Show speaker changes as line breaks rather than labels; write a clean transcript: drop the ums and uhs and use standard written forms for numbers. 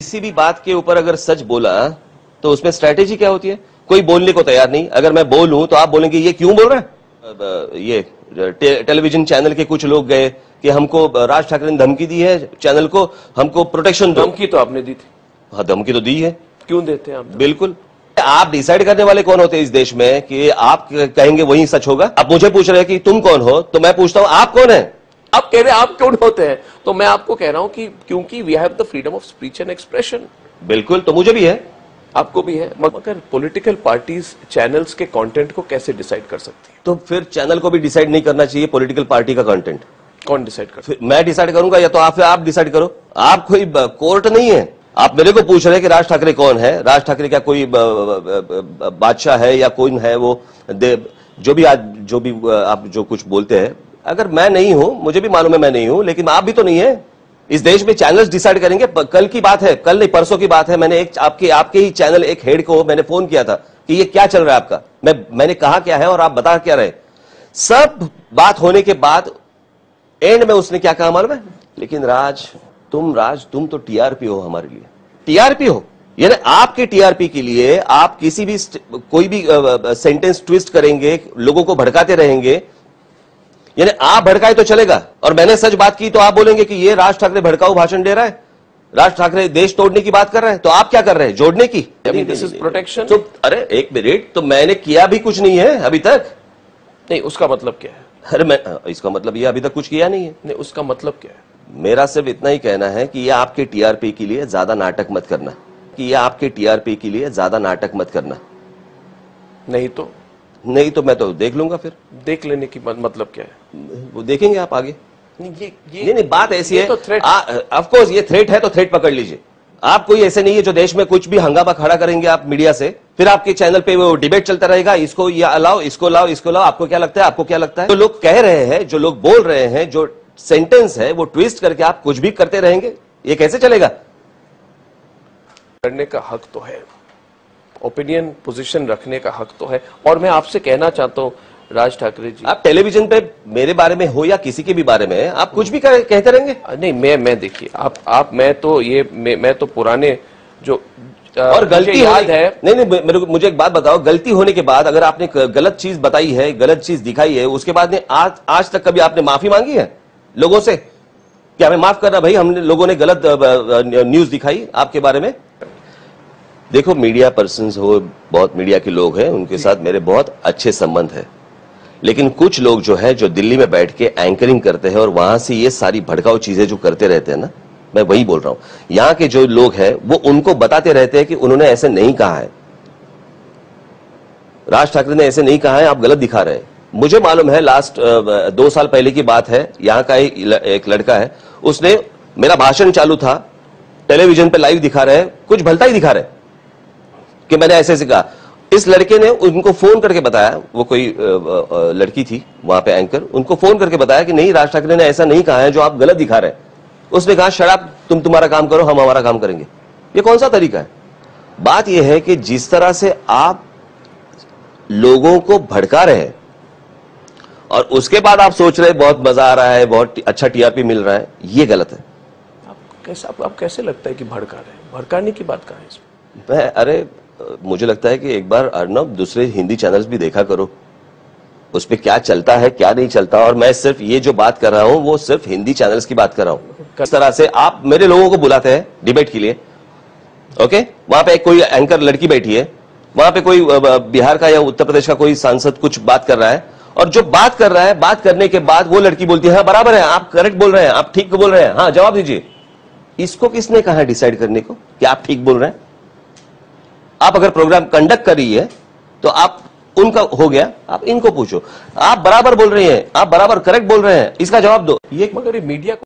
किसी भी बात के ऊपर अगर सच बोला तो उसमें स्ट्रैटेजी क्या होती है? कोई बोलने को तैयार नहीं। अगर मैं बोलूं तो आप बोलेंगे ये क्यों बोल रहा है? ये टेलीविजन चैनल के कुछ लोग गए कि हमको राज ठाकरे ने धमकी दी है, चैनल को हमको प्रोटेक्शन दो।
धमकी तो आपने दी थी।
हाँ, धमकी तो दी है।
क्यों देते हैं आप?
बिल्कुल। आप डिसाइड करने वाले कौन होते हैं इस देश में कि आप कहेंगे वही सच होगा? आप मुझे पूछ रहे हैं कि तुम कौन हो, तो मैं पूछता हूं आप कौन है?
आप कह रहे हैं आप कौन होते हैं, तो मैं आपको कह रहा हूं कि क्योंकि we have the freedom of speech and expression.
बिल्कुल, तो मुझे भी है,
आपको भी है, मगर पॉलिटिकल पार्टीज चैनल्स के कंटेंट को कैसे डिसाइड कर सकती है?
तो फिर चैनल को भी डिसाइड नहीं करना चाहिए पॉलिटिकल पार्टी का कंटेंट?
कौन डिसाइड कर?
फिर मैं डिसाइड करूंगा या तो आप डिसाइड करो। आप कोई कोर्ट नहीं है। आप मेरे को पूछ रहे हैं कि राज ठाकरे कौन है? राज ठाकरे क्या कोई बादशाह है या कौन है? वो जो भी आप जो कुछ बोलते हैं, अगर मैं नहीं हूं, मुझे भी मालूम है मैं नहीं हूं, लेकिन आप भी तो नहीं है। इस देश में चैनल्स डिसाइड करेंगे। कल की बात है, कल नहीं परसों की बात है, मैंने एक आपके ही चैनल एक हेड को मैंने फोन किया था कि ये क्या चल रहा है आपका। मैंने कहा क्या है और आप बता क्या रहे। सब बात होने के बाद एंड में उसने क्या कहा मालूम है? लेकिन राज तुम तो टीआरपी हो हमारे लिए। टीआरपी हो यानी आपके टीआरपी के लिए आप किसी भी कोई भी सेंटेंस ट्विस्ट करेंगे, लोगों को भड़काते रहेंगे। यानी आप भड़काए तो चलेगा और मैंने सच बात की तो आप बोलेंगे कि ये राज ठाकरे भड़काऊ भाषण दे रहा है, राज ठाकरे देश तोड़ने की बात कर रहे हैं। तो आप क्या कर रहे हैं? जोड़ने की।
This is protection.
तो अरे एक मिनट, तो मैंने किया भी कुछ नहीं है अभी तक।
नहीं, उसका मतलब क्या है?
अरे इसका मतलब ये अभी तक कुछ किया नहीं है।
नहीं, उसका मतलब क्या है?
मेरा सिर्फ इतना ही कहना है कि ये आपके टीआरपी के लिए ज्यादा नाटक मत करना, कि ये आपके टीआरपी के लिए ज्यादा नाटक मत करना। नहीं तो मैं तो देख लूंगा। फिर
देख लेने की मतलब क्या है?
वो देखेंगे आप आगे। नहीं, बात ऐसी है,
तो
ऑफ कोर्स ये थ्रेट है तो थ्रेट पकड़ लीजिए। आप कोई ऐसे नहीं है जो देश में कुछ भी हंगामा खड़ा करेंगे आप मीडिया से, फिर आपके चैनल पे वो डिबेट चलता रहेगा, इसको या लाओ, इसको लाओ, इसको लाओ, आपको क्या लगता है, आपको क्या लगता है? जो लोग कह रहे हैं, जो लोग बोल रहे हैं, जो सेंटेंस है वो ट्विस्ट करके आप कुछ भी करते रहेंगे, ये कैसे चलेगा?
करने का हक तो है, ओपिनियन पोजीशन रखने का हक तो है। और मैं आपसे कहना चाहता हूं राज ठाकरे जी,
आप टेलीविजन पे मेरे बारे में हो या किसी के भी बारे में आप कुछ भी कहते रहेंगे।
नहीं, मैं देखिए आप मैं तो पुराने जो
और गलती
याद है।
नहीं, मुझे एक बात बताओ, गलती होने के बाद अगर आपने गलत चीज बताई है, गलत चीज दिखाई है, उसके बाद आज तक कभी आपने माफी मांगी है लोगों से कि हमें माफ करना भाई, हमने लोगों ने गलत न्यूज दिखाई आपके बारे में? देखो, मीडिया पर्सन्स हो, बहुत मीडिया के लोग हैं, उनके साथ मेरे बहुत अच्छे संबंध है, लेकिन कुछ लोग जो है जो दिल्ली में बैठ के एंकरिंग करते हैं और वहां से ये सारी भड़काऊ चीजें जो करते रहते हैं ना, मैं वही बोल रहा हूं। यहां के जो लोग हैं वो उनको बताते रहते हैं कि उन्होंने ऐसे नहीं कहा है, राज ठाकरे ने ऐसे नहीं कहा है, आप गलत दिखा रहे हैं। मुझे मालूम है, लास्ट 2 साल पहले की बात है, यहां का एक लड़का है, उसने मेरा भाषण चालू था, टेलीविजन पे लाइव दिखा रहे हैं, कुछ भलता ही दिखा रहे हैं कि मैंने ऐसे कहा। इस लड़के ने उनको फोन करके बताया, वो कोई लड़की थी वहां पे एंकर, उनको फोन करके बताया कि नहीं, राज ठाकरे ने ऐसा नहीं कहा है जो आप गलत दिखा रहे हैं। उसने कहा शराब, तुम तुम्हारा काम करो, हम हमारा काम करेंगे। ये कौन सा तरीका है? बात यह है कि जिस तरह से आप लोगों को भड़का रहे हैं और उसके बाद आप सोच रहे हैं बहुत मजा आ रहा है, बहुत अच्छा टीआरपी मिल रहा है, ये गलत है।
आप कैसे लगता है कि भड़का रहे हैं? भड़काने की बात कहां है इसमें?
अरे मुझे लगता है कि एक बार अर्नब दूसरे हिंदी चैनल्स भी देखा करो, उस पर क्या चलता है क्या नहीं चलता। और मैं सिर्फ ये जो बात कर रहा हूं वो सिर्फ हिंदी चैनल्स की बात कर रहा हूं। किस तरह से आप मेरे लोगों को बुलाते हैं डिबेट के लिए, ओके, वहां पे कोई एंकर लड़की बैठी है, वहां पे कोई बिहार का या उत्तर प्रदेश का कोई सांसद कुछ बात कर रहा है, और जो बात कर रहा है, बात करने के बाद वो लड़की बोलती है हाँ बराबर है, आप करेक्ट बोल रहे हैं, आप ठीक बोल रहे हैं, हाँ जवाब दीजिए। इसको किसने कहा है डिसाइड करने को कि आप ठीक बोल रहे हैं? आप अगर प्रोग्राम कंडक्ट कर रही है तो आप उनका हो गया, आप इनको पूछो, आप बराबर बोल रही हैं, आप बराबर करेक्ट बोल रहे हैं, इसका जवाब दो।
ये मगर मीडिया